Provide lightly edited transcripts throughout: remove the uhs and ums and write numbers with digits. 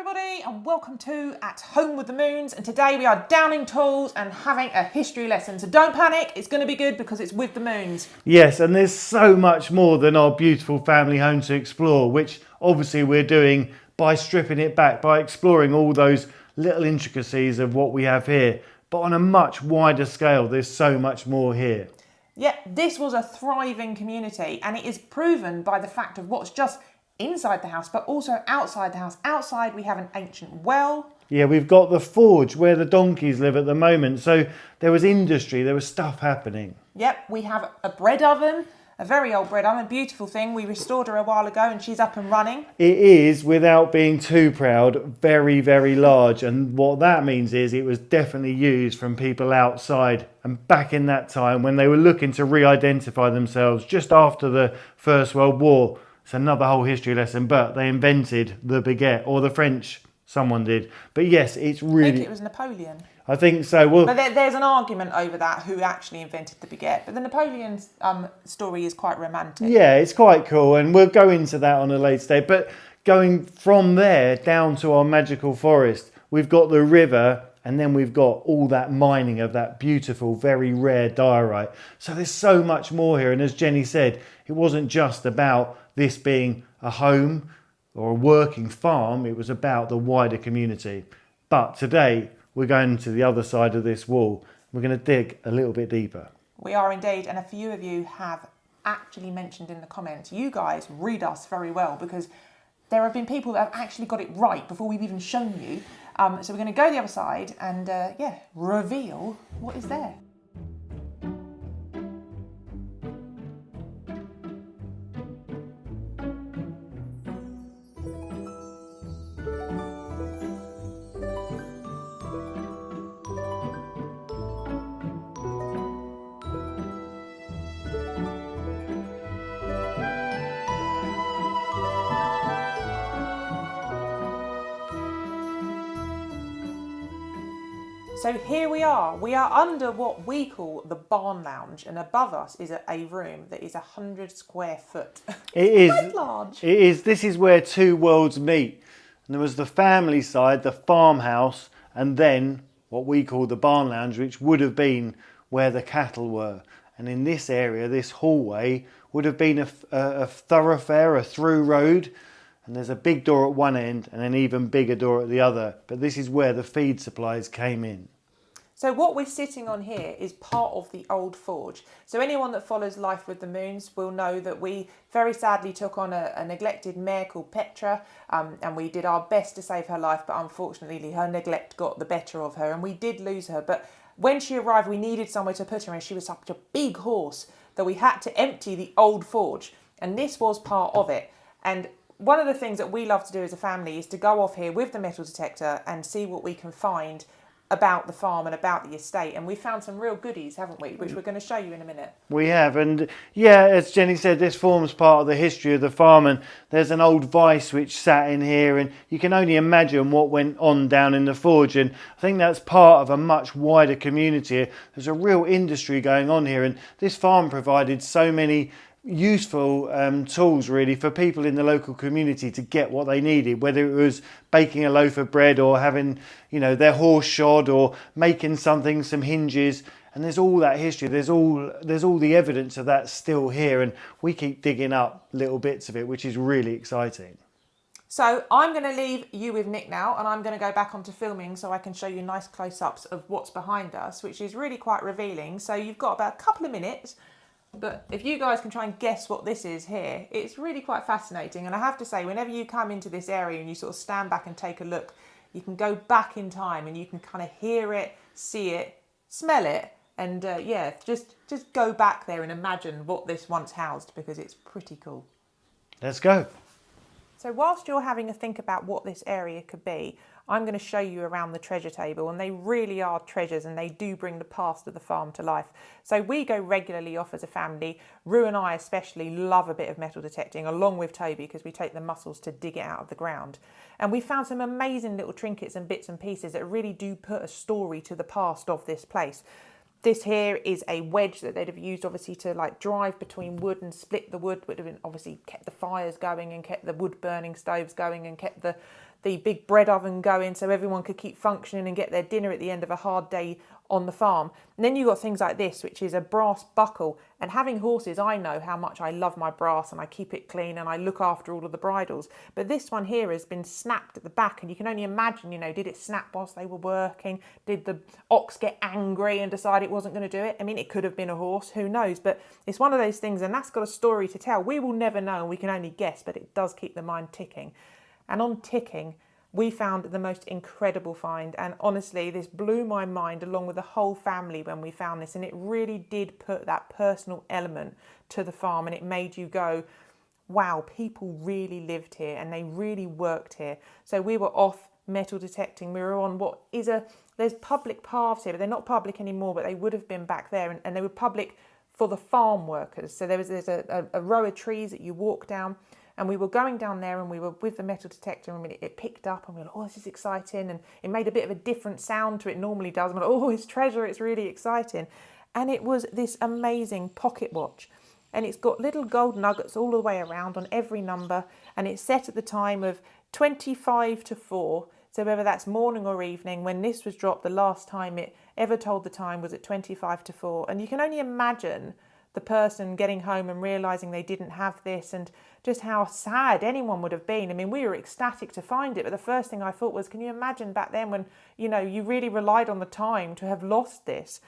everybody and welcome to At Home with the Moons, and today we are downing tools and having a history lesson. So don't panic, it's going to be good because it's with the Moons. Yes, and there's so much more than our beautiful family home to explore, which obviously we're doing by stripping it back, by exploring all those little intricacies of what we have here. But on a much wider scale, there's so much more here. Yeah, this was a thriving community, and it is proven by the fact of what's just inside the house, but also outside the house. Outside we have an ancient well. Yeah, we've got the forge where the donkeys live at the moment. So there was industry, there was stuff happening. Yep, we have a bread oven, a very old bread oven, a beautiful thing. We restored her a while ago and she's up and running. It is, without being too proud, very, very large. And what that means is it was definitely used from people outside. And back in that time when they were looking to re-identify themselves just after the First World War. It's another whole history lesson, but they invented the baguette, or the French, someone did. But yes, it's really... I think it was Napoleon. I think so. Well, but there's an argument over that, who actually invented the baguette. But the Napoleon story is quite romantic. Yeah, it's quite cool, and we'll go into that on a later day. But going from there down to our magical forest, we've got the river, and then we've got all that mining of that beautiful, very rare diorite. So there's so much more here. And as Jenny said, it wasn't just about this being a home or a working farm. It was about the wider community. But today we're going to the other side of this wall. We're going to dig a little bit deeper. We are indeed, and a few of you have actually mentioned in the comments, you guys read us very well, because there have been people that have actually got it right before we've even shown you. So we're going to go the other side and reveal what is there. So here we are under what we call the barn lounge, and above us is a room that is 100 square foot. It is quite large. It is. This is where two worlds meet. And there was the family side, the farmhouse, and then what we call the barn lounge, which would have been where the cattle were. And in this area, this hallway would have been a thoroughfare, a through road. And there's a big door at one end and an even bigger door at the other. But this is where the feed supplies came in. So what we're sitting on here is part of the old forge. So anyone that follows Life with the Moons will know that we very sadly took on a neglected mare called Petra, and we did our best to save her life, but unfortunately her neglect got the better of her and we did lose her. But when she arrived, we needed somewhere to put her, and she was such a big horse that we had to empty the old forge, and this was part of it. And one of the things that we love to do as a family is to go off here with the metal detector and see what we can find about the farm and about the estate. And we found some real goodies, haven't we, which we're going to show you in a minute. We have, and yeah, as Jenny said, this forms part of the history of the farm, and there's an old vice which sat in here, and you can only imagine what went on down in the forge. And I think that's part of a much wider community. There's a real industry going on here, and this farm provided so many useful tools really for people in the local community to get what they needed, whether it was baking a loaf of bread or having, their horse shod, or making some hinges. And there's all that history, there's all the evidence of that still here, and we keep digging up little bits of it, which is really exciting. So I'm going to leave you with Nick now, and I'm going to go back onto filming so I can show you nice close-ups of what's behind us, which is really quite revealing. So you've got about a couple of minutes. But if you guys can try and guess what this is here, it's really quite fascinating. And I have to say, whenever you come into this area and you sort of stand back and take a look, you can go back in time and you can kind of hear it, see it, smell it. And just go back there and imagine what this once housed, because it's pretty cool. Let's go. So whilst you're having a think about what this area could be, I'm going to show you around the treasure table, and they really are treasures, and they do bring the past of the farm to life. So we go regularly off as a family. Rue and I especially love a bit of metal detecting, along with Toby, because we take the muscles to dig it out of the ground. And we found some amazing little trinkets and bits and pieces that really do put a story to the past of this place. This here is a wedge that they'd have used obviously to like drive between wood and split the wood, would have been obviously kept the fires going and kept the wood burning stoves going and kept the the big bread oven going so everyone could keep functioning and get their dinner at the end of a hard day on the farm. And then you've got things like this, which is a brass buckle. And having horses, I know how much I love my brass and I keep it clean and I look after all of the bridles. But this one here has been snapped at the back, and you can only imagine, you know, did it snap whilst they were working? Did the ox get angry and decide it wasn't going to do it? I mean, it could have been a horse, who knows? But it's one of those things, and that's got a story to tell. We will never know, and we can only guess, but it does keep the mind ticking. And on ticking, we found the most incredible find, and honestly this blew my mind along with the whole family when we found this, and it really did put that personal element to the farm, and it made you go, wow, people really lived here and they really worked here. So we were off metal detecting. We were on there's public paths here, but they're not public anymore, but they would have been back there, and they were public for the farm workers. So there's a row of trees that you walk down. And we were going down there and we were with the metal detector, and it picked up and we were like, oh, this is exciting. And it made a bit of a different sound to it normally does. And we're like, oh, it's treasure, it's really exciting. And it was this amazing pocket watch. And it's got little gold nuggets all the way around on every number. And it's set at the time of 25 to 4. So whether that's morning or evening, when this was dropped, the last time it ever told the time was at 25 to 4. And you can only imagine the person getting home and realising they didn't have this, and just how sad anyone would have been. I mean, we were ecstatic to find it, but the first thing I thought was, can you imagine back then when, you know, you really relied on the time to have lost this?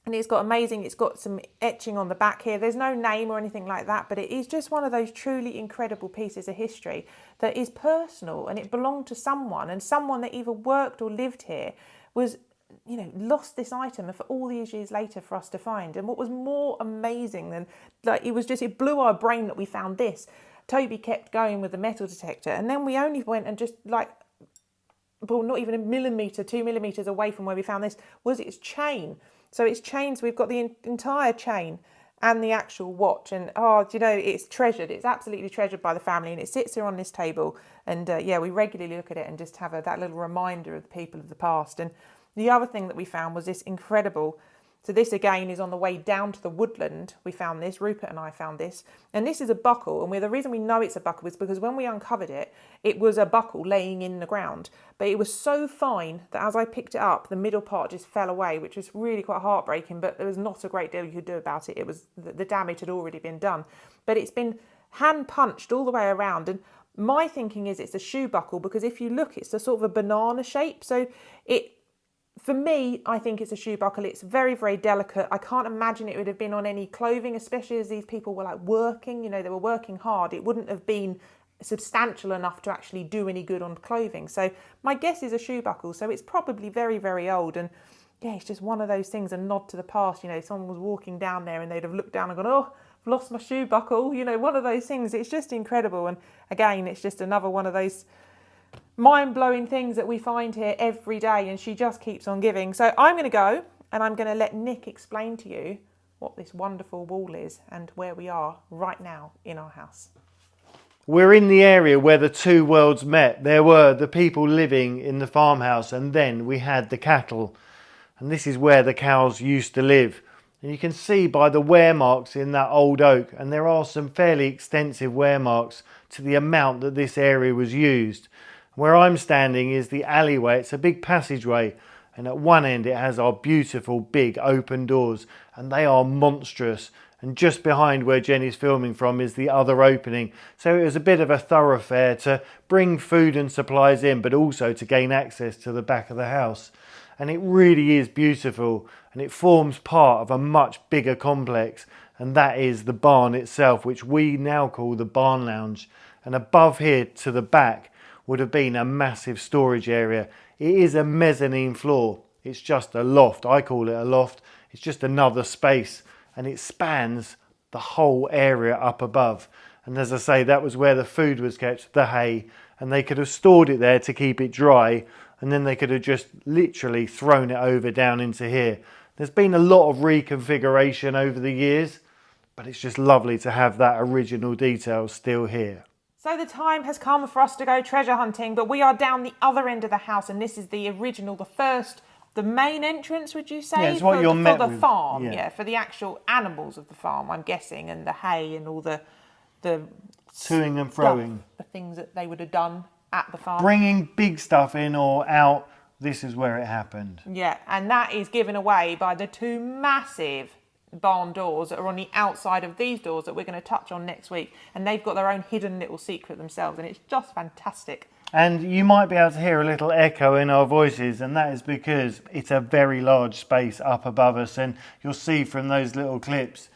And it's got some etching on the back here. There's no name or anything like that, but it is just one of those truly incredible pieces of history that is personal, and it belonged to someone, and someone that either worked or lived here was, you know, lost this item for all these years later for us to find. And what was more amazing than, like, it blew our brain that we found this. Toby kept going with the metal detector, and then we only went and just like, well, not even a millimetre, 2 millimetres away from where we found this was its chain. So its chains, we've got the entire chain and the actual watch, and you know, it's treasured. It's absolutely treasured by the family, and it sits here on this table. And we regularly look at it and just have that little reminder of the people of the past. And the other thing that we found was this incredible, so this again is on the way down to the woodland. We found this, Rupert and I found this, and this is a buckle, and the reason we know it's a buckle is because when we uncovered it, it was a buckle laying in the ground, but it was so fine that as I picked it up, the middle part just fell away, which was really quite heartbreaking, but there was not a great deal you could do about it. It was, the damage had already been done, but it's been hand punched all the way around. And my thinking is it's a shoe buckle, because if you look, it's a sort of a banana shape, so for me, I think it's a shoe buckle. It's very, very delicate. I can't imagine it would have been on any clothing, especially as these people were like working, you know, they were working hard. It wouldn't have been substantial enough to actually do any good on clothing. So my guess is a shoe buckle. So it's probably very, very old. And yeah, it's just one of those things, a nod to the past. You know, someone was walking down there and they'd have looked down and gone, oh, I've lost my shoe buckle. You know, one of those things. It's just incredible. And again, it's just another one of those mind-blowing things that we find here every day, and she just keeps on giving. So I'm going to go and I'm going to let Nick explain to you what this wonderful wall is and where we are right now in our house. We're in the area where the two worlds met. There were the people living in the farmhouse, and then we had the cattle, and this is where the cows used to live. And you can see by the wear marks in that old oak, and there are some fairly extensive wear marks to the amount that this area was used. Where I'm standing is the alleyway. It's a big passageway, and at one end it has our beautiful big open doors, and they are monstrous. And just behind where Jenny's filming from is the other opening. So it was a bit of a thoroughfare to bring food and supplies in, but also to gain access to the back of the house. And it really is beautiful, and it forms part of a much bigger complex, and that is the barn itself, which we now call the barn lounge. And above here to the back would have been a massive storage area. It is a mezzanine floor. It's just a loft. I call it a loft. It's just another space, and it spans the whole area up above. And as I say, that was where the food was kept, the hay, and they could have stored it there to keep it dry, and then they could have just literally thrown it over down into here. There's been a lot of reconfiguration over the years, but it's just lovely to have that original detail still here. So the time has come for us to go treasure hunting, but we are down the other end of the house, and this is the original, the main entrance, would you say? Yeah, it's what you're met for the with. farm, Yeah. for the actual animals of the farm, I'm guessing, and the hay and all the Toing and froing. the things that they would have done at the farm. Bringing big stuff in or out, this is where it happened. Yeah, and that is given away by the two massive barn doors that are on the outside of these doors that we're going to touch on next week. And they've got their own hidden little secret themselves, and it's just fantastic. And you might be able to hear a little echo in our voices, and that is because it's a very large space up above us, and you'll see from those little clips.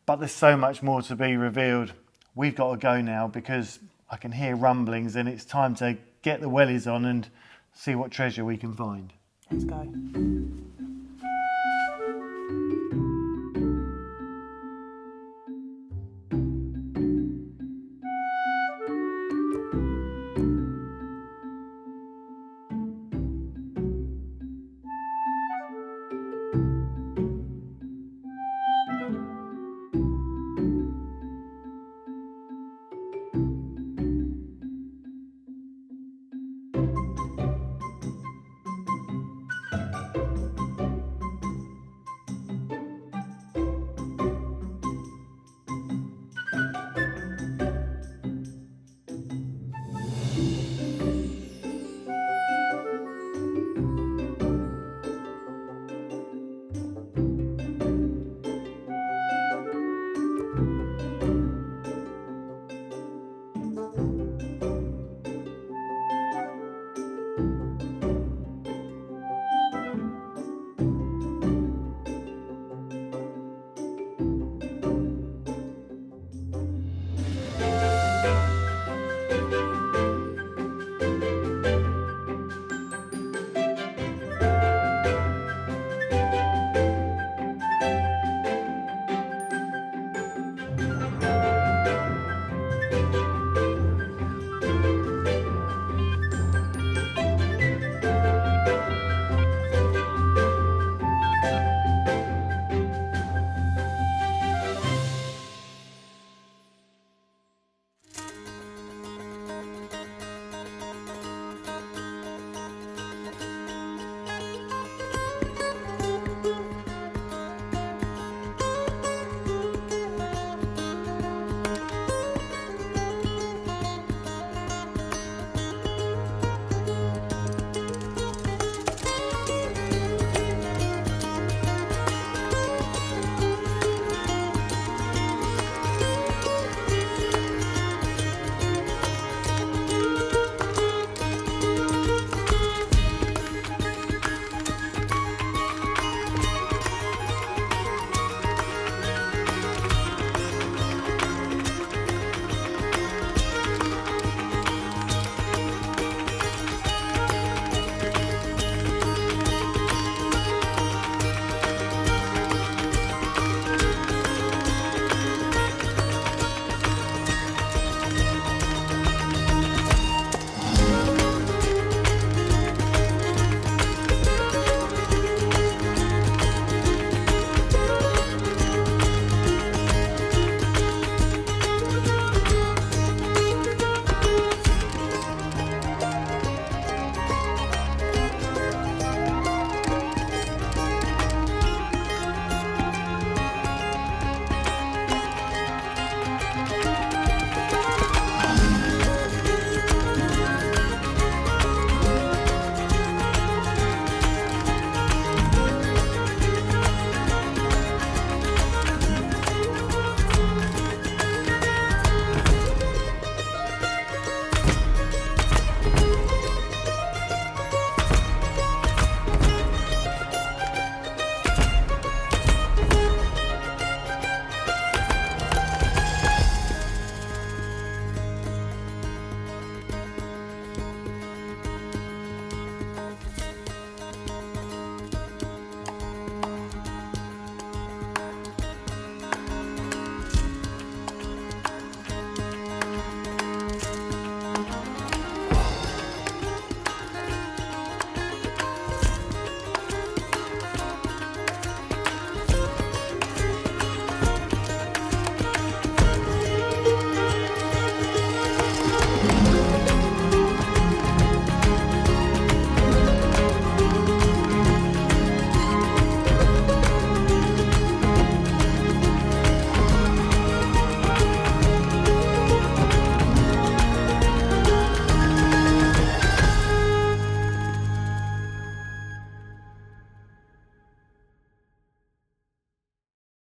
But there's so much more to be revealed. We've got to go now because I can hear rumblings, and it's time to get the wellies on and see what treasure we can find. Let's go.